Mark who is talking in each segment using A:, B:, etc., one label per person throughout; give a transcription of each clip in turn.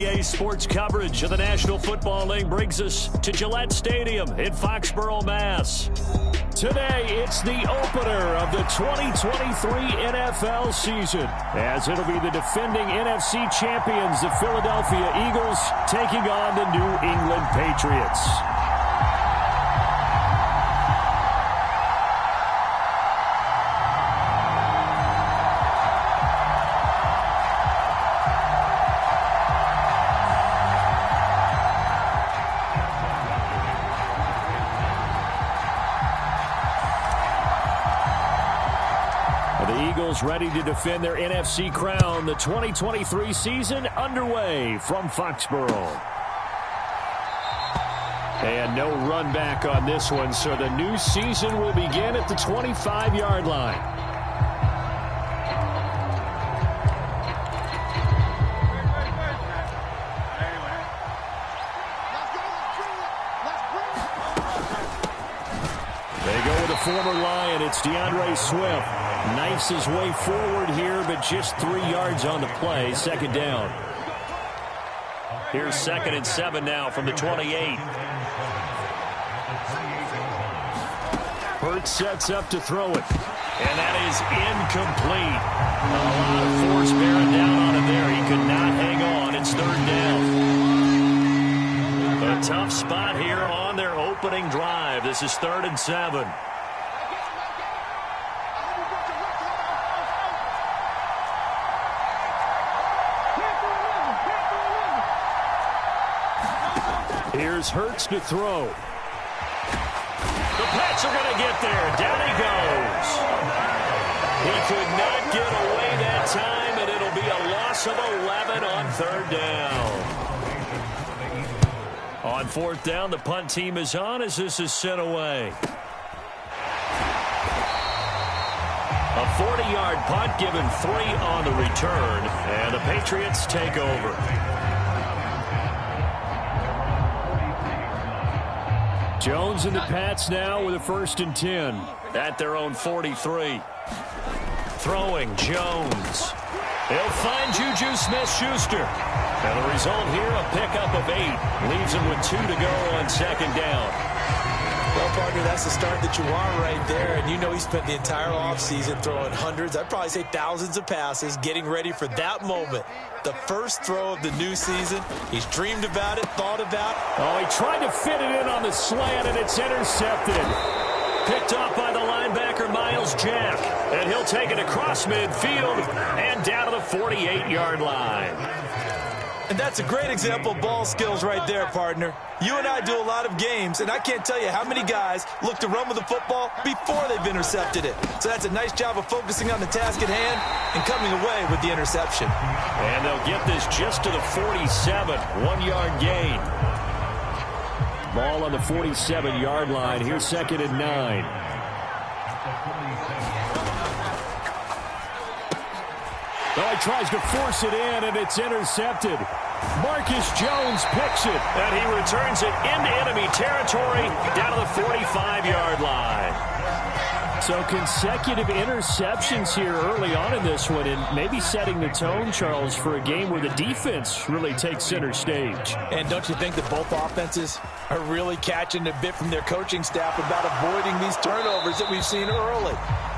A: Sports coverage of the National Football League brings us to Gillette Stadium in Foxborough, Mass. Today, it's the opener of the 2023 NFL season, as it'll be the defending NFC champions, the Philadelphia Eagles, taking on the New England Patriots. Ready to defend their NFC crown. The 2023 season underway from Foxborough. And no run back on this one, so the new season will begin at the 25-yard line. They go with a former Lion. It's DeAndre Swift. Knifes his way forward here, but just 3 yards on the play. Second down. Here's 2nd and 7 now from the 28. Hurts sets up to throw it. And that is incomplete. A lot of force bearing down on him there. He could not hang on. It's 3rd down. A tough spot here on their opening drive. This is 3rd and 7. Here's Hurts to throw. The Pats are going to get there. Down he goes. He could not get away that time, and it'll be a loss of 11 on 3rd down. On 4th down, the punt team is on as this is sent away. A 40-yard punt given 3 on the return, and the Patriots take over. Jones and the Pats now with a 1st and 10 at their own 43. Throwing Jones. He'll find Juju Smith-Schuster. And the result here, a pickup of 8. Leaves him with 2 to go on 2nd down.
B: Well, partner, that's the start that you want right there. And you know he spent the entire offseason throwing hundreds, I'd probably say thousands of passes, getting ready for that moment. The first throw of the new season. He's dreamed about it, thought about it.
A: Oh, he tried to fit it in on the slant, and it's intercepted. Picked off by the linebacker, Miles Jack. And he'll take it across midfield and down to the 48-yard line.
B: And that's a great example of ball skills right there, partner. You and I do a lot of games, and I can't tell you how many guys look to run with the football before they've intercepted it. So that's a nice job of focusing on the task at hand and coming away with the interception.
A: And they'll get this just to the 47, 1-yard gain. Ball on the 47-yard line. Here's 2nd and 9. Oh, he tries to force it in, and it's intercepted. Marcus Jones picks it, and he returns it into enemy territory down to the 45-yard line. So consecutive interceptions here early on in this one, and maybe setting the tone, Charles, for a game where the defense really takes center stage.
B: And don't you think that both offenses are really catching a bit from their coaching staff about avoiding these turnovers that we've seen early?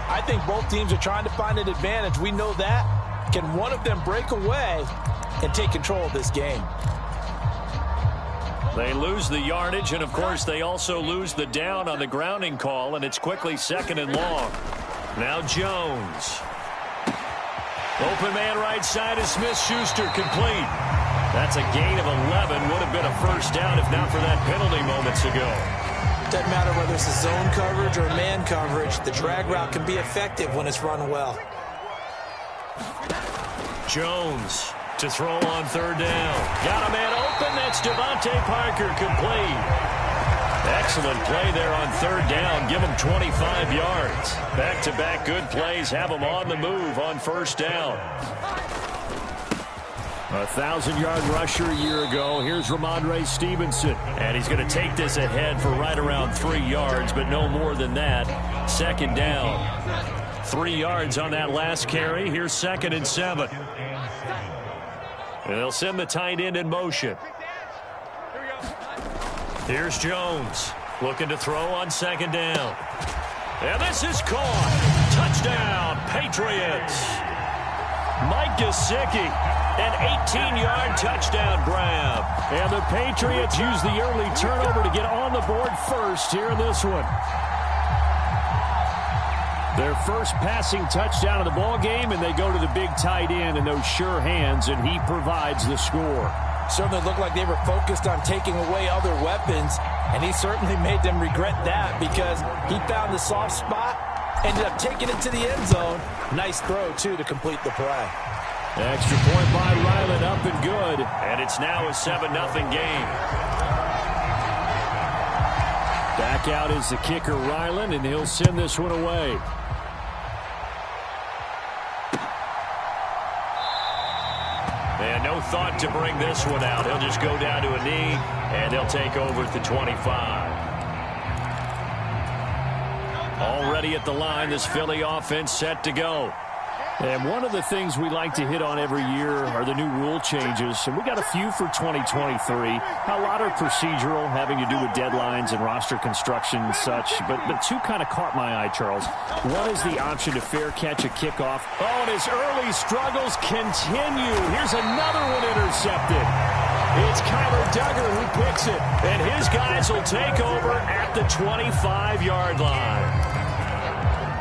B: I think both teams are trying to find an advantage. We know that. Can one of them break away and take control of this game?
A: They lose the yardage, and, of course, they also lose the down on the grounding call, and it's quickly 2nd and long. Now Jones. Open man right side is Smith-Schuster, complete. That's a gain of 11. Would have been a 1st down if not for that penalty moments ago.
B: Doesn't matter whether it's a zone coverage or man coverage. The drag route can be effective when it's run well.
A: Jones to throw on 3rd down. Got a man open. That's Devontae Parker, complete. Excellent play there on 3rd down. Give him 25 yards. Back-to-back good plays have him on the move on 1st down. A 1,000-yard rusher a year ago. Here's Ramondre Stevenson. And he's going to take this ahead for right around 3 yards, but no more than that. 2nd down. 3 yards on that last carry. Here's 2nd and 7. And they'll send the tight end in motion. Here's Jones looking to throw on second down. And this is caught. Touchdown, Patriots. Mike Gesicki, an 18-yard touchdown grab. And the Patriots use the early turnover to get on the board first here in this one. Their first passing touchdown of the ball game, and they go to the big tight end in those sure hands, and he provides the score.
B: Certainly looked like they were focused on taking away other weapons, and he certainly made them regret that because he found the soft spot, ended up taking it to the end zone. Nice throw, too, to complete the play.
A: Extra point by Ryland, up and good, and it's now a 7-0 game. Back out is the kicker, Ryland, and he'll send this one away. And no thought to bring this one out. He'll just go down to a knee, and they'll take over at the 25. Already at the line, this Philly offense set to go. And one of the things we like to hit on every year are the new rule changes. And we got a few for 2023. A lot are procedural, having to do with deadlines and roster construction and such. But two kind of caught my eye, Charles. One is the option to fair catch a kickoff. Oh, and his early struggles continue. Here's another one intercepted. It's Kyler Duggar who picks it. And his guys will take over at the 25-yard line.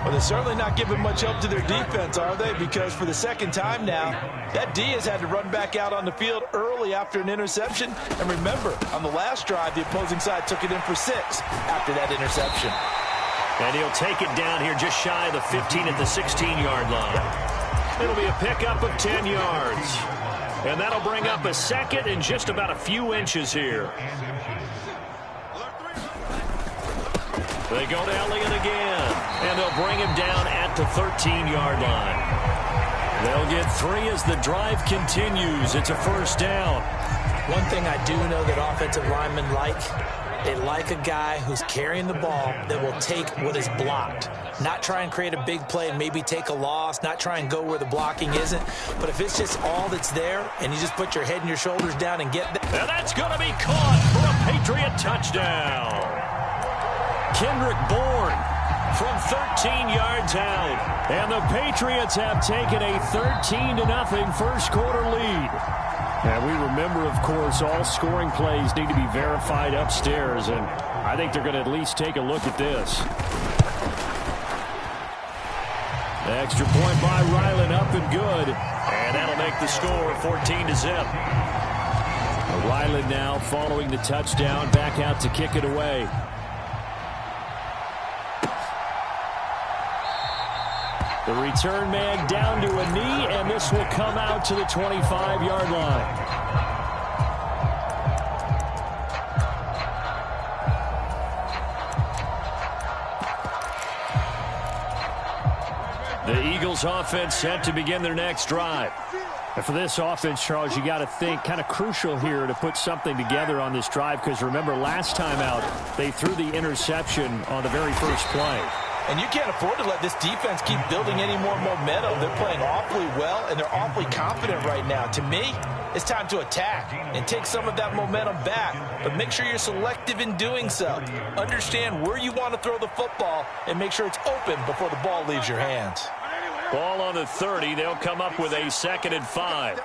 B: Well, they're certainly not giving much help to their defense, are they? Because for the second time now, that D has had to run back out on the field early after an interception. And remember, on the last drive, the opposing side took it in for 6 after that interception.
A: And he'll take it down here just shy of the 15 at the 16-yard line. It'll be a pickup of 10 yards. And that'll bring up a second and just about a few inches here. They go to Elliott again, and they'll bring him down at the 13-yard line. They'll get 3 as the drive continues. It's a first down.
B: One thing I do know that offensive linemen like, they like a guy who's carrying the ball that will take what is blocked. Not try and create a big play and maybe take a loss, not try and go where the blocking isn't. But if it's just all that's there and you just put your head and your shoulders down and get that.
A: And that's going to be caught for a Patriot touchdown. Kendrick Bourne from 13 yards out. And the Patriots have taken a 13-0 first quarter lead. And we remember, of course, all scoring plays need to be verified upstairs. And I think they're going to at least take a look at this. Extra point by Ryland, up and good. And that'll make the score 14-0. Ryland now following the touchdown, back out to kick it away. The return man down to a knee, and this will come out to the 25-yard line. The Eagles offense set to begin their next drive. And for this offense, Charles, you got to think kind of crucial here to put something together on this drive, because remember last time out they threw the interception on the very first play.
B: And you can't afford to let this defense keep building any more momentum. They're playing awfully well, and they're awfully confident right now. To me, it's time to attack and take some of that momentum back. But make sure you're selective in doing so. Understand where you want to throw the football and make sure it's open before the ball leaves your hands.
A: Ball on the 30. They'll come up with a 2nd and 5.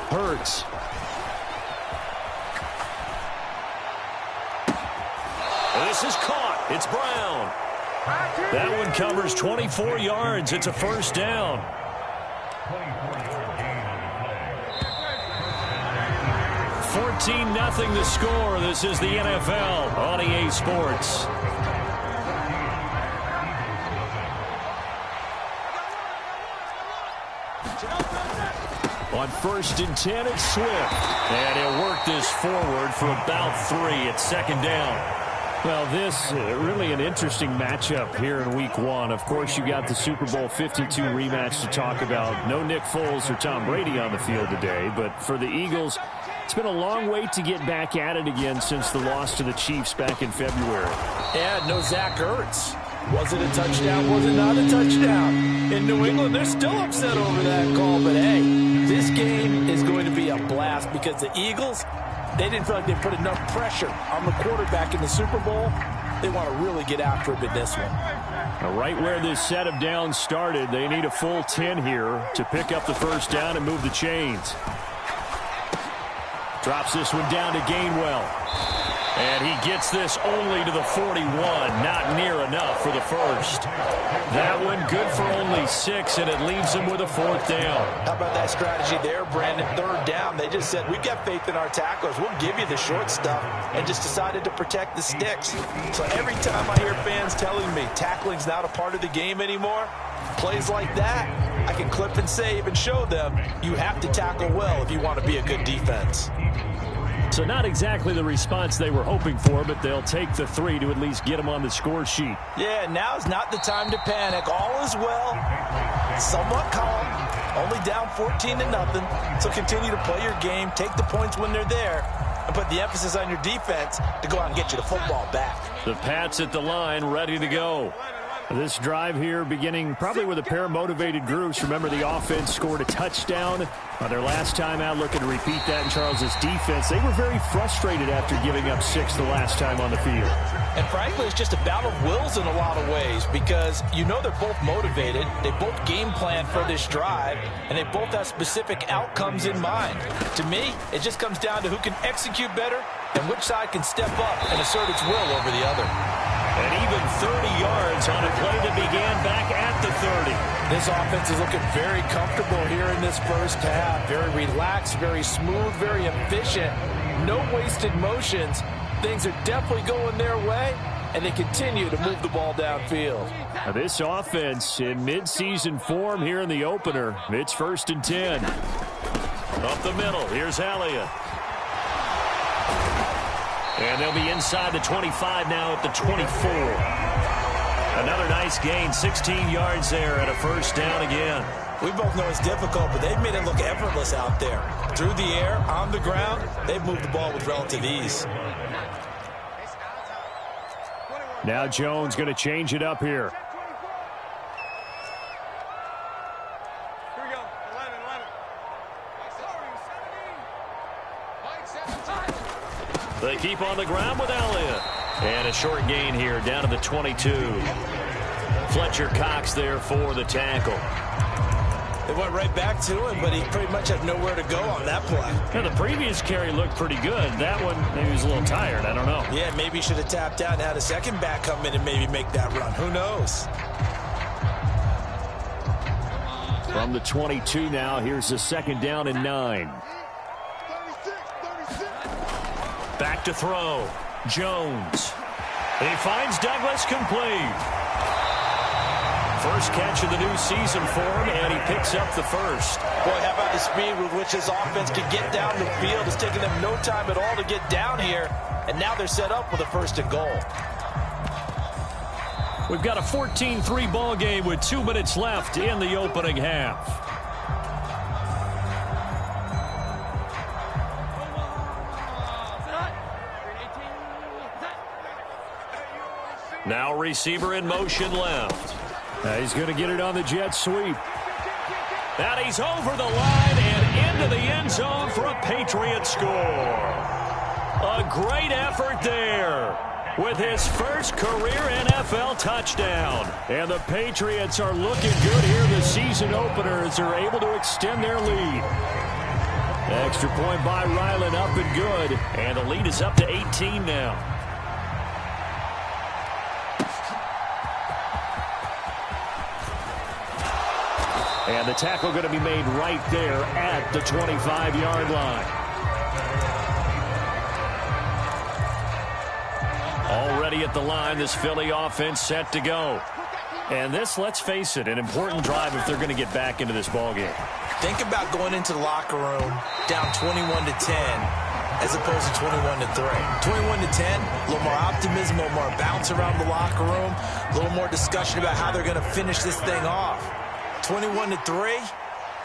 A: Hurts. This is caught. It's Brown. That one covers 24 yards. It's a first down. $14-0 the score. This is the NFL on EA Sports. On 1st and 10, it's Swift. And he'll work this forward for about 3 at 2nd down. Well, this really an interesting matchup here in Week 1. Of course, you got the Super Bowl 52 rematch to talk about. No Nick Foles or Tom Brady on the field today. But for the Eagles, It's been a long wait to get back at it again since the loss to the Chiefs back in February.
B: Yeah, no Zach Ertz. Was it a touchdown? Was it not a touchdown? In New England, they're still upset over that call. But, hey, this game is going to be a blast because the Eagles, they didn't feel like they put enough pressure on the quarterback in the Super Bowl. They want to really get after him in this one.
A: Right where this set of downs started, they need a full 10 here to pick up the first down and move the chains. Drops this one down to Gainwell. And he gets this only to the 41. Not near enough for the first. That one good for only 6, and it leaves him with a 4th down.
B: How about that strategy there, Brandon? 3rd down. They just said, we've got faith in our tacklers. We'll give you the short stuff, and just decided to protect the sticks. So every time I hear fans telling me tackling's not a part of the game anymore, plays like that, I can clip and save and show them you have to tackle well if you want to be a good defense.
A: So not exactly the response they were hoping for, but they'll take the 3 to at least get them on the score sheet.
B: Yeah, now's not the time to panic. All is well. Somewhat calm. Only down 14-0. So continue to play your game, take the points when they're there, and put the emphasis on your defense to go out and get you the football back.
A: The Pats at the line, ready to go. This drive here beginning probably with a pair of motivated groups. Remember, the offense scored a touchdown on their last time out, looking to repeat that in Charles's defense. They were very frustrated after giving up 6 the last time on the field.
B: And frankly, it's just a battle of wills in a lot of ways because you know they're both motivated. They both game plan for this drive, and they both have specific outcomes in mind. To me, it just comes down to who can execute better and which side can step up and assert its will over the other.
A: And even 30 yards on a play that began back at the 30.
B: This offense is looking very comfortable here in this first half. Very relaxed, very smooth, very efficient. No wasted motions. Things are definitely going their way, and they continue to move the ball downfield.
A: Now this offense in midseason form here in the opener. It's 1st and 10. Up the middle, here's Elliott. And they'll be inside the 25 now at the 24. Another nice gain, 16 yards there and a 1st down again.
B: We both know it's difficult, but they've made it look effortless out there. Through the air, on the ground, they've moved the ball with relative ease.
A: Now Jones going to change it up here. They keep on the ground with Elliott. And a short gain here down to the 22. Fletcher Cox there for the tackle.
B: They went right back to him, but he pretty much had nowhere to go on that play.
A: Yeah, the previous carry looked pretty good. That one, maybe he was a little tired. I don't know.
B: Yeah, maybe he should have tapped out and had a second back come in and maybe make that run. Who knows?
A: From the 22 now, here's the 2nd down and 9. Back to throw. Jones. He finds Douglas complete. First catch of the new season for him, and he picks up the 1st.
B: Boy, how about the speed with which this offense can get down the field? It's taken them no time at all to get down here, and now they're set up with a 1st and goal.
A: We've got a 14-3 ball game with 2 minutes left in the opening half. Now receiver in motion left. He's going to get it on the jet sweep. And he's over the line and into the end zone for a Patriots score. A great effort there with his first career NFL touchdown. And the Patriots are looking good here in the season opener as they're able to extend their lead. Extra point by Ryland, up and good. And the lead is up to 18 now. And the tackle going to be made right there at the 25-yard line. Already at the line, this Philly offense set to go. And this, let's face it, an important drive if they're going to get back into this ballgame.
B: Think about going into the locker room down 21-10 as opposed to 21-3. 21-10, a little more optimism, a little more bounce around the locker room, a little more discussion about how they're going to finish this thing off. 21-3,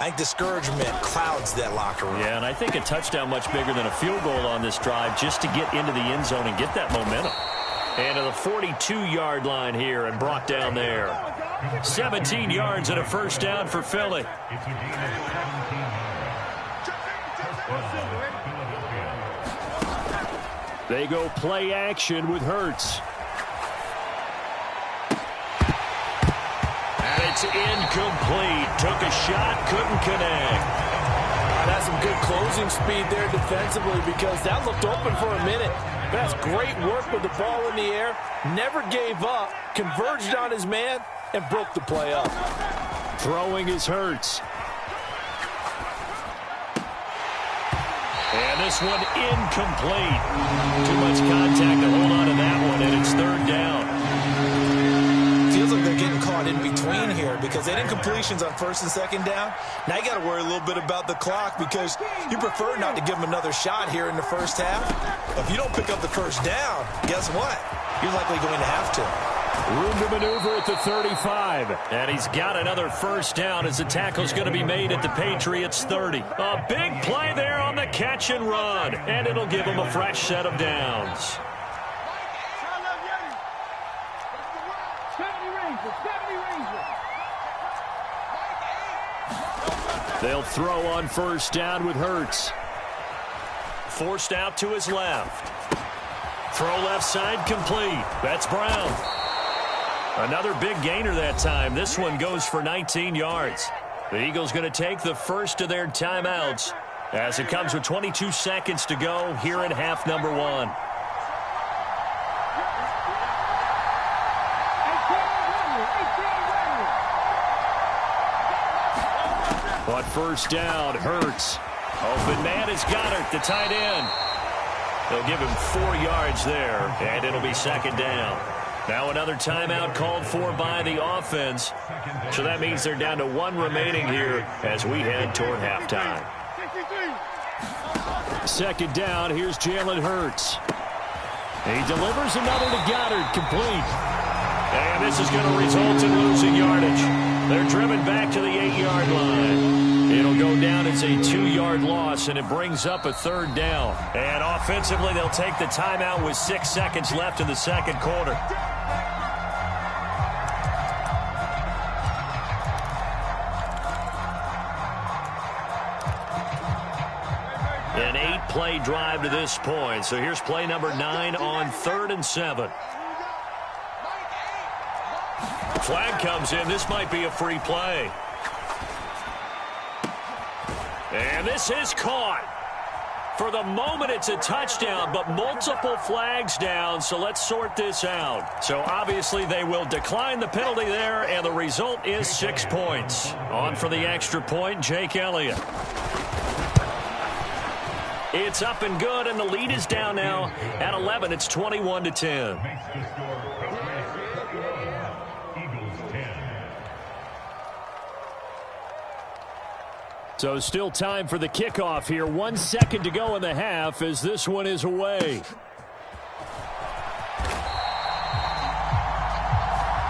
B: I think discouragement clouds that locker room.
A: Yeah, and I think a touchdown much bigger than a field goal on this drive just to get into the end zone and get that momentum. And to the 42-yard line here and brought down there. 17 yards and a first down for Philly. They go play action with Hurts. And it's incomplete. Took a shot, couldn't connect.
B: That's some good closing speed there defensively because that looked open for a minute. That's great work with the ball in the air. Never gave up, converged on his man, and broke the play up.
A: Throwing is Hurts. And this one incomplete. Too much contact to hold on to that one, and it's third down.
B: Feels like they're getting caught in between here because they didn't completions on first and second down. Now you got to worry a little bit about the clock because you prefer not to give them another shot here in the first half. If you don't pick up the first down, guess what? You're likely going to have to.
A: Room to maneuver at the 35. And he's got another first down as the tackle's going to be made at the Patriots 30. A big play there on the catch and run. And it'll give him a fresh set of downs. They'll throw on first down with Hurts. Forced out to his left. Throw left side complete. That's Brown. Another big gainer that time. This one goes for 19 yards. The Eagles going to take the first of their timeouts as it comes with 22 seconds to go here in half number one. But first down, Hurts. Open man is Goddard, the tight end. They'll give him 4 yards there, and it'll be second down. Now another timeout called for by the offense. So that means they're down to 1 remaining here as we head toward halftime. Second down, here's Jalen Hurts. He delivers another to Goddard, complete. And this is going to result in losing yardage. They're driven back to the 8-yard line. It'll go down as a 2-yard loss, and it brings up a third down. And offensively, they'll take the timeout with 6 seconds left in the second quarter. An 8-play drive to this point. So here's play number 9 on 3rd and 7. Flag comes in. This might be a free play. And this is caught. For the moment, it's a touchdown, but multiple flags down, so let's sort this out. So obviously they will decline the penalty there, and the result is 6 points. On for the extra point, Jake Elliott. It's up and good, and the lead is down now at 11. It's 21-10. So still time for the kickoff here. 1 second to go in the half as this one is away.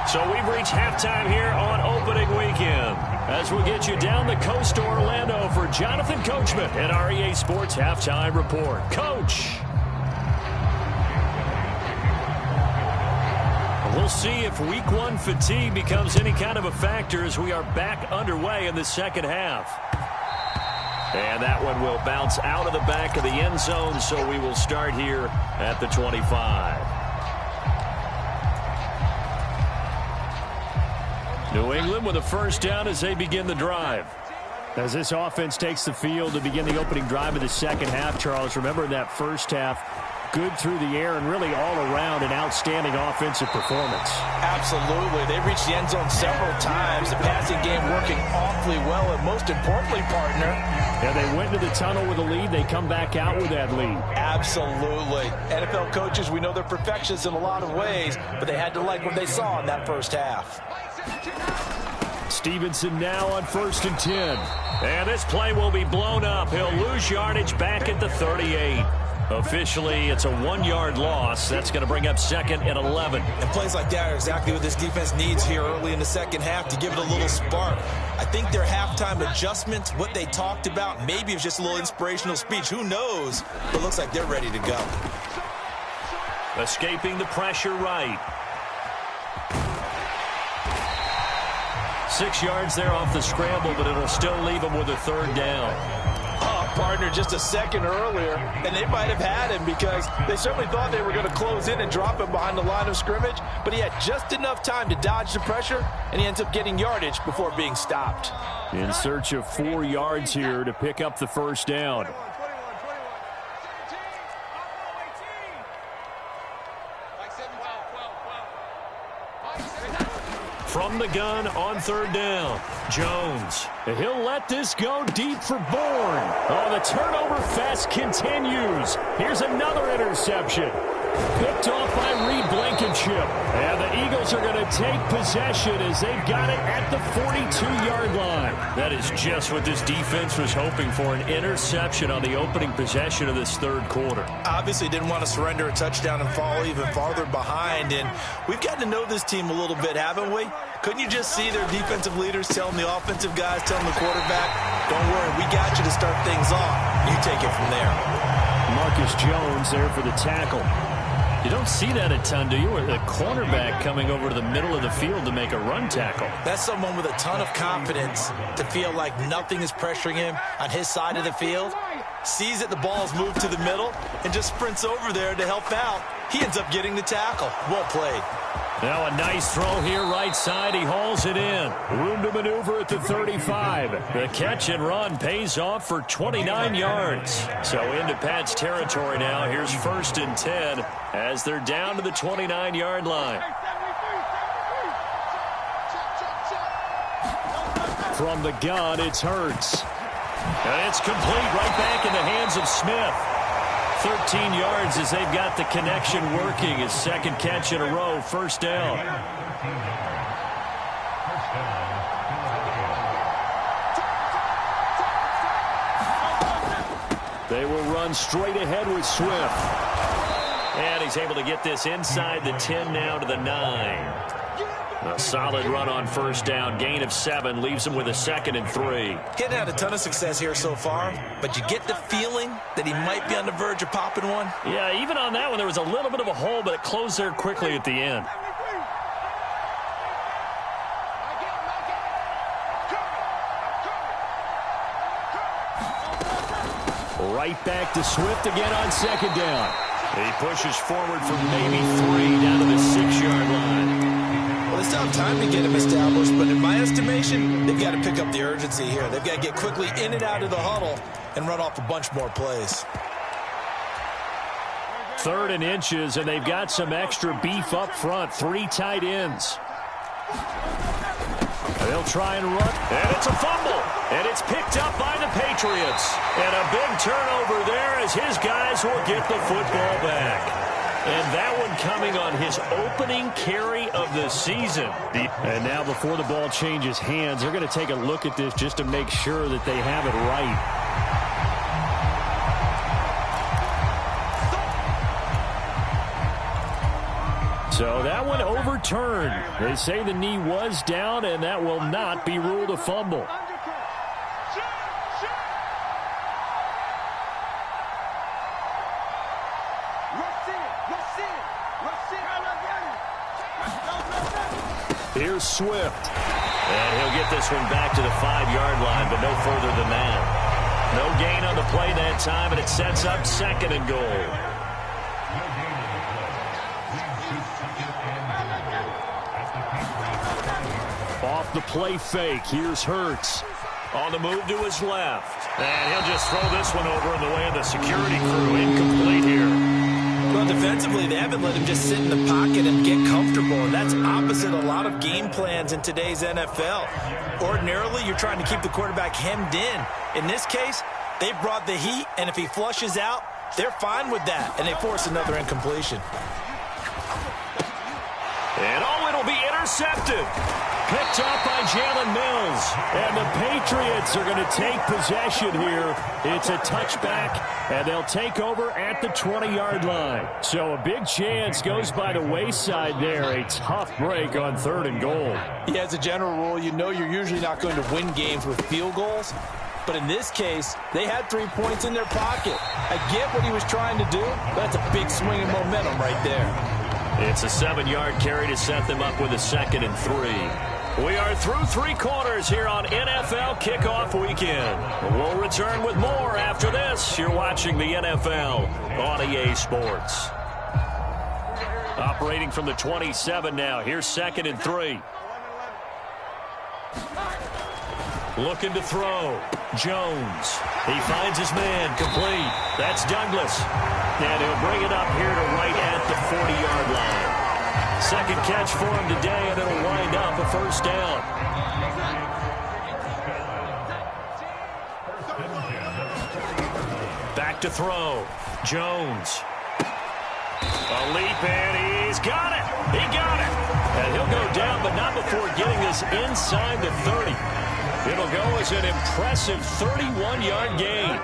A: So we've reached halftime here on opening weekend. As we'll get you down the coast to Orlando for Jonathan Coachman and our EA Sports Halftime Report. Coach. We'll see if week 1 fatigue becomes any kind of a factor as we are back underway in the second half. And that one will bounce out of the back of the end zone, so we will start here at the 25. New England with a first down as they begin the drive. As this offense takes the field to begin the opening drive of the second half, Charles, remember in that first half, good through the air and really all around an outstanding offensive performance.
B: Absolutely. They reached the end zone several times. The passing game working awfully well, and most importantly, partner.
A: Yeah, they went into the tunnel with a lead. They come back out with that lead.
B: Absolutely. NFL coaches, we know they're perfectionists in a lot of ways, but they had to like what they saw in that first half.
A: Stevenson now on 1st and 10. And this play will be blown up. He'll lose yardage back at the 38. Officially, it's a 1-yard loss. That's going to bring up 2nd and 11.
B: And plays like that are exactly what this defense needs here early in the second half to give it a little spark. I think their halftime adjustments, what they talked about, maybe it's just a little inspirational speech. Who knows? But it looks like they're ready to go.
A: Escaping the pressure right. 6 yards there off the scramble, but it'll still leave them with a 3rd down.
B: Partner just a second earlier, and they might have had him because they certainly thought they were going to close in and drop him behind the line of scrimmage, but he had just enough time to dodge the pressure, and he ends up getting yardage before being stopped.
A: In search of 4 yards here to pick up the 1st down. From the gun on 3rd down, Jones. He'll let this go deep for Bourne. Oh, the turnover fest continues. Here's another interception. Picked off by Reed Blankenship. And the Eagles are going to take possession as they've got it at the 42-yard line. That is just what this defense was hoping for, an interception on the opening possession of this 3rd quarter.
B: Obviously didn't want to surrender a touchdown and fall even farther behind. And we've gotten to know this team a little bit, haven't we? Couldn't you just see their defensive leaders telling the offensive guys, telling the quarterback, don't worry, we got you to start things off. You take it from there.
A: Marcus Jones there for the tackle. You don't see that a ton, do you? Or the cornerback coming over to the middle of the field to make a run tackle.
B: That's someone with a ton of confidence to feel like nothing is pressuring him on his side of the field. Sees that the ball's moved to the middle and just sprints over there to help out. He ends up getting the tackle. Well played.
A: Now a nice throw here right side. He hauls it in. Room to maneuver at the 35. The catch and run pays off for 29 yards. So into Pat's territory now. Here's 1st and 10 as they're down to the 29-yard line. From the gun, it's Hurts. And it's complete right back in the hands of Smith. 13 yards as they've got the connection working. His 2nd catch in a row, 1st down. They will run straight ahead with Swift. And he's able to get this inside the 10 now to the 9. A solid run on 1st down. Gain of 7 leaves him with a 2nd and 3.
B: He hadn't had a ton of success here so far, but you get the feeling that he might be on the verge of popping one.
A: Yeah, even on that one, there was a little bit of a hole, but it closed there quickly at the end. Right back to Swift again on 2nd down. He pushes forward for maybe 3 down to the 6-yard line.
B: Well, they still have time to get him established, but in my estimation, they've got to pick up the urgency here. They've got to get quickly in and out of the huddle and run off a bunch more plays.
A: 3rd and inches, and they've got some extra beef up front. 3 tight ends. They'll try and run, and it's a fumble, and it's picked up by the Patriots. And a big turnover there as his guys will get the football back. And that one coming on his opening carry of the season. And now before the ball changes hands, they're going to take a look at this just to make sure that they have it right. So that one overturned. They say the knee was down, and that will not be ruled a fumble. Here's Swift. And he'll get this one back to the 5-yard line, but no further than that. No gain on the play that time, and it sets up 2nd and goal. Off the play fake, here's Hurts. On the move to his left. And he'll just throw this one over in the way of the security crew. Incomplete here.
B: Well, defensively, they haven't let him just sit in the pocket and get comfortable, and that's opposite a lot of game plans in today's NFL. Ordinarily, you're trying to keep the quarterback hemmed in. In this case, they brought the heat, and if he flushes out, they're fine with that, and they force another incompletion.
A: And oh, it'll be intercepted. picked up by Jalen Mills. And the Patriots are going to take possession here. It's a touchback, and they'll take over at the 20-yard line. So a big chance goes by the wayside there. A tough break on 3rd and goal.
B: Yeah, as a general rule, you know you're usually not going to win games with field goals. But in this case, they had 3 points in their pocket. I get what he was trying to do, but that's a big swing of momentum right there.
A: It's a 7-yard carry to set them up with a 2nd and 3. We are through 3 quarters here on NFL Kickoff Weekend. We'll return with more after this. You're watching the NFL on EA Sports. Operating from the 27 now. Here's 2nd and 3. Looking to throw. Jones. He finds his man. Complete. That's Douglas. And he'll bring it up here to right at the 40-yard line. 2nd catch for him today, and it'll wind up a 1st down. Back to throw. Jones. A leap, and he's got it. He got it. And he'll go down, but not before getting this inside the 30. It'll go as an impressive 31-yard gain.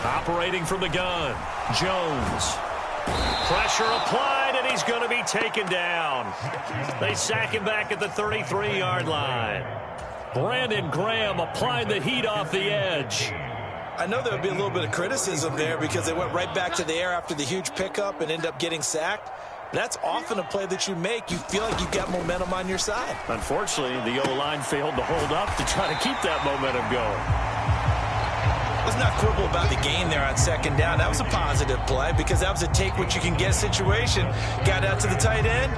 A: Operating from the gun, Jones. Pressure applied, and he's going to be taken down. They sack him back at the 33-yard line. Brandon Graham applied the heat off the edge.
B: I know there would be a little bit of criticism there because they went right back to the air after the huge pickup and ended up getting sacked. That's often a play that you make. You feel like you've got momentum on your side.
A: Unfortunately, the O-line failed to hold up to try to keep that momentum going.
B: Let's not quibble about the gain there on 2nd down. That was a positive play because that was a take-what-you-can-get situation. Got out to the tight end.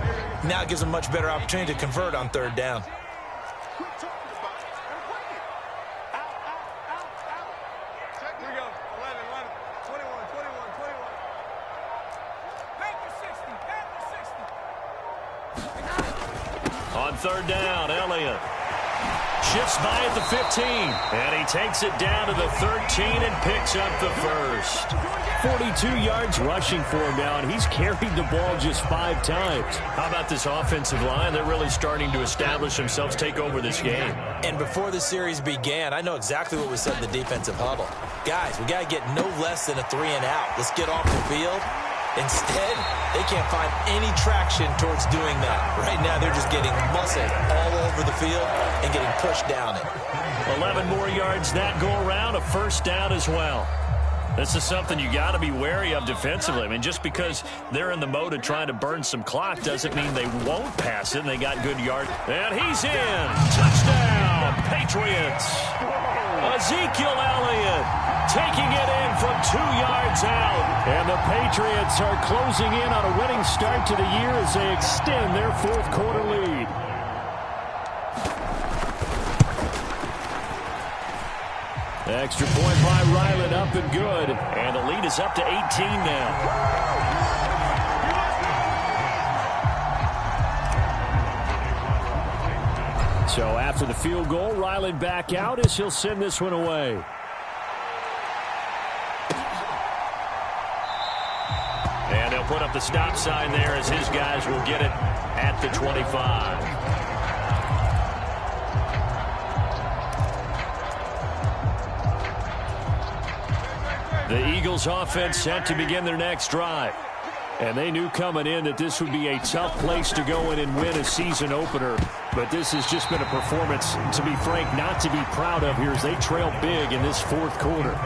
B: Now it gives them a much better opportunity to convert on 3rd down.
A: On 3rd down, Elliott shifts by at the 15, and he takes it down to the 13 and picks up the 1st. 42 yards rushing for him now, and he's carried the ball just 5 times. How about this offensive line? They're really starting to establish themselves, take over this game.
B: And before the series began, I know exactly what was said in the defensive huddle. Guys, we got to get no less than a 3-and-out. Let's get off the field. Instead, they can't find any traction towards doing that. Right now, they're just getting muscled all over the field and getting pushed down it.
A: 11 more yards that go around, a 1st down as well. This is something you got to be wary of defensively. I mean, just because they're in the mode of trying to burn some clock doesn't mean they won't pass it, and they got good yards. And he's in. Touchdown, Patriots. Ezekiel Elliott taking it in from 2 yards out. And the Patriots are closing in on a winning start to the year as they extend their 4th quarter lead. Extra point by Ryland, up and good. And the lead is up to 18 now. So after the field goal, Ryland back out as he'll send this one away. And they'll put up the stop sign there as his guys will get it at the 25. The Eagles offense set to begin their next drive. And they knew coming in that this would be a tough place to go in and win a season opener. But this has just been a performance, to be frank, not to be proud of here as they trail big in this 4th quarter.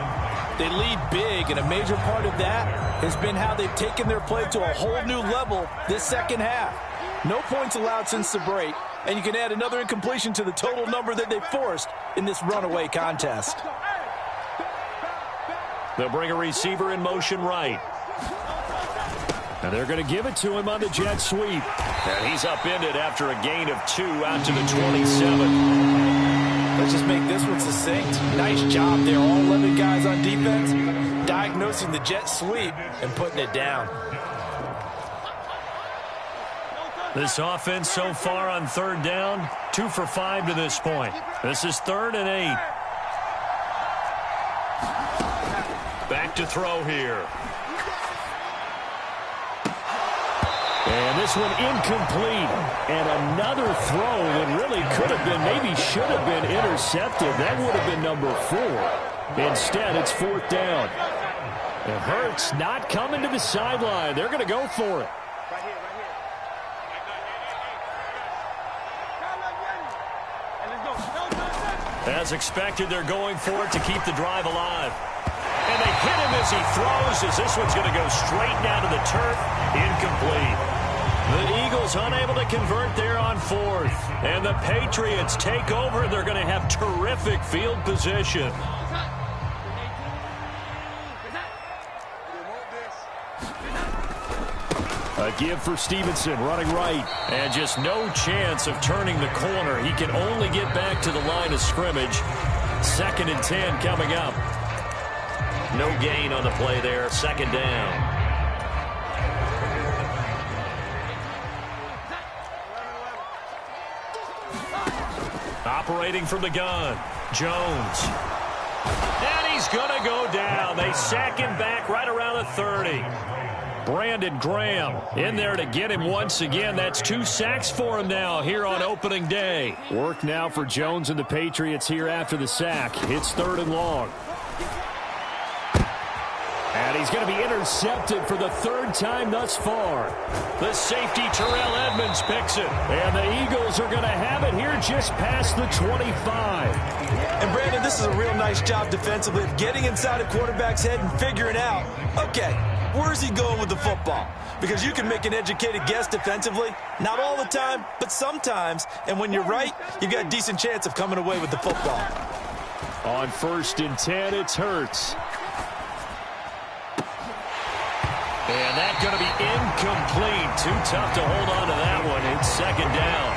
B: They lead big, and a major part of that has been how they've taken their play to a whole new level this 2nd half. No points allowed since the break, and you can add another incompletion to the total number that they forced in this runaway contest.
A: They'll bring a receiver in motion right. And they're going to give it to him on the jet sweep. And he's upended after a gain of 2 out to the 27.
B: Let's just make this one succinct. Nice job there. All 11 guys on defense diagnosing the jet sweep and putting it down.
A: This offense so far on 3rd down, 2 for 5 to this point. This is 3rd and 8. Back to throw here. And this one incomplete. And another throw that really could have been, maybe should have been intercepted. That would have been number 4. Instead, it's 4th down. And Hurts not coming to the sideline. They're going to go for it. As expected, they're going for it to keep the drive alive. And they hit him as he throws, as this one's going to go straight down to the turf. Incomplete. The Eagles unable to convert there on 4th. And the Patriots take over. They're going to have terrific field position. A give for Stevenson, running right. And just no chance of turning the corner. He can only get back to the line of scrimmage. 2nd and 10 coming up. No gain on the play there. 2nd down. Operating from the gun. Jones. And he's going to go down. They sack him back right around the 30. Brandon Graham in there to get him once again. That's 2 sacks for him now here on opening day. Work now for Jones and the Patriots here after the sack. It's 3rd and long. And he's going to be intercepted for the 3rd time thus far. The safety Terrell Edmonds picks it. And the Eagles are going to have it here just past the 25.
B: And Brandon, this is a real nice job defensively of getting inside a quarterback's head and figuring out, okay, where's he going with the football? Because you can make an educated guess defensively. Not all the time, but sometimes. And when you're right, you've got a decent chance of coming away with the football.
A: On 1st and 10, it's Hurts. And that's going to be incomplete. Too tough to hold on to that one. It's 2nd down.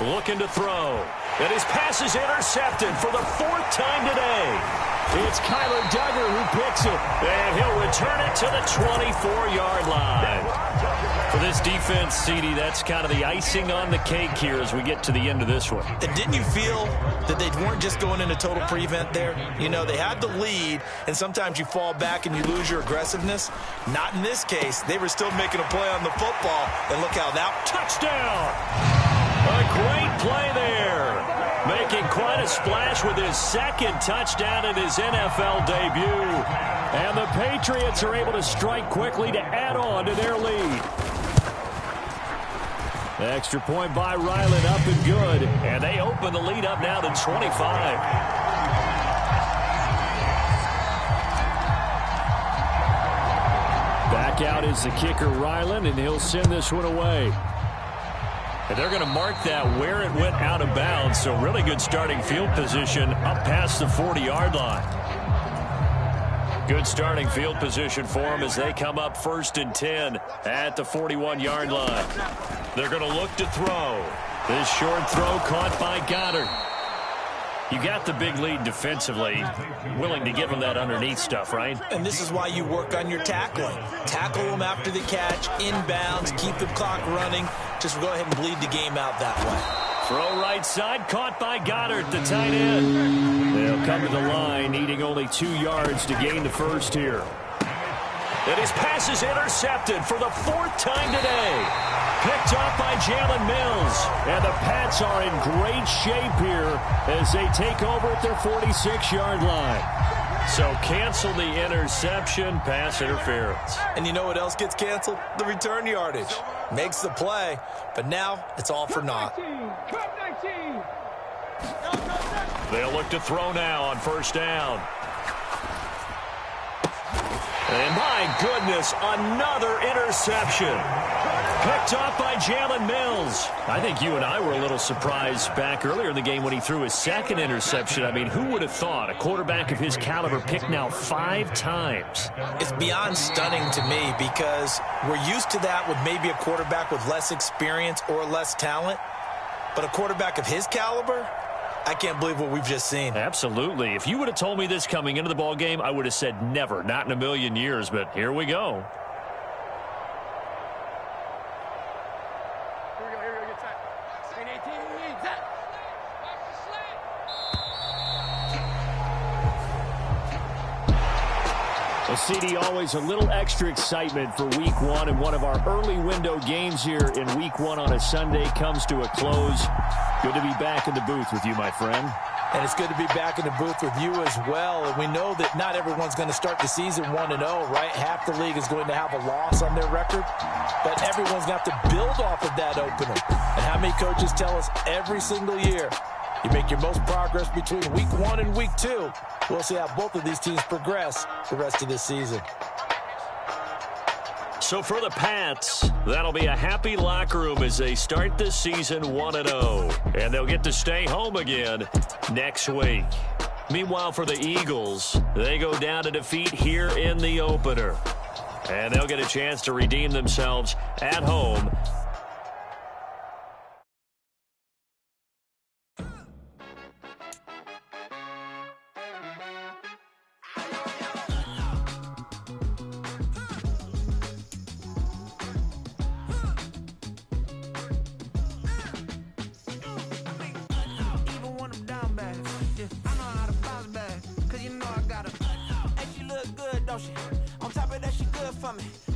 A: Looking to throw. And his pass is intercepted for the 4th time today. It's Kyler Duggar who picks it. And he'll return it to the 24-yard line. For this defense, CD, that's kind of the icing on the cake here as we get to the end of this one.
B: And didn't you feel that they weren't just going into total prevent there? You know, they had the lead, and sometimes you fall back and you lose your aggressiveness. Not in this case. They were still making a play on the football. And look how that
A: touchdown. A great play there. Making quite a splash with his 2nd touchdown in his NFL debut. And the Patriots are able to strike quickly to add on to their lead. Extra point by Ryland, up and good. And they open the lead up now to 25. Back out is the kicker, Ryland, and he'll send this one away. And they're going to mark that where it went out of bounds. So really good starting field position up past the 40-yard line. Good starting field position for them as they come up 1st and 10 at the 41-yard line. They're going to look to throw. This short throw caught by Goddard. You got the big lead defensively. Willing to give them that underneath stuff, right?
B: And this is why you work on your tackling. Tackle them after the catch, inbounds, keep the clock running. Just go ahead and bleed the game out that way.
A: Throw right side, caught by Goddard, the tight end. They'll come to the line, needing only 2 yards to gain the first here. And his pass is intercepted for the 4th time today. Picked off by Jalen Mills. And the Pats are in great shape here as they take over at their 46-yard line. So cancel the interception, pass interference.
B: And you know what else gets canceled? The return yardage. Makes the play, but now it's all for naught.
A: They'll look to throw now on 1st down. And my goodness, another interception. Picked off by Jalen Mills. I think you and I were a little surprised back earlier in the game when he threw his 2nd interception. I mean, who would have thought a quarterback of his caliber picked now 5 times?
B: It's beyond stunning to me because we're used to that with maybe a quarterback with less experience or less talent. But a quarterback of his caliber, I can't believe what we've just seen.
A: Absolutely. If you would have told me this coming into the ball game, I would have said never, not in a million years. But here we go. Well, CD, always a little extra excitement for Week 1, and one of our early window games here in Week 1 on a Sunday comes to a close. Good to be back in the booth with you, my friend.
B: And it's good to be back in the booth with you as well. And we know that not everyone's going to start the season 1-0, right? Half the league is going to have a loss on their record. But everyone's going to have to build off of that opener. And how many coaches tell us every single year, you make your most progress between Week 1 and Week 2. We'll see how both of these teams progress the rest of this season.
A: So for the Pats, that'll be a happy locker room as they start this season 1-0. And they'll get to stay home again next week. Meanwhile, for the Eagles, they go down to defeat here in the opener. And they'll get a chance to redeem themselves at home.
C: On top of that, she good for me.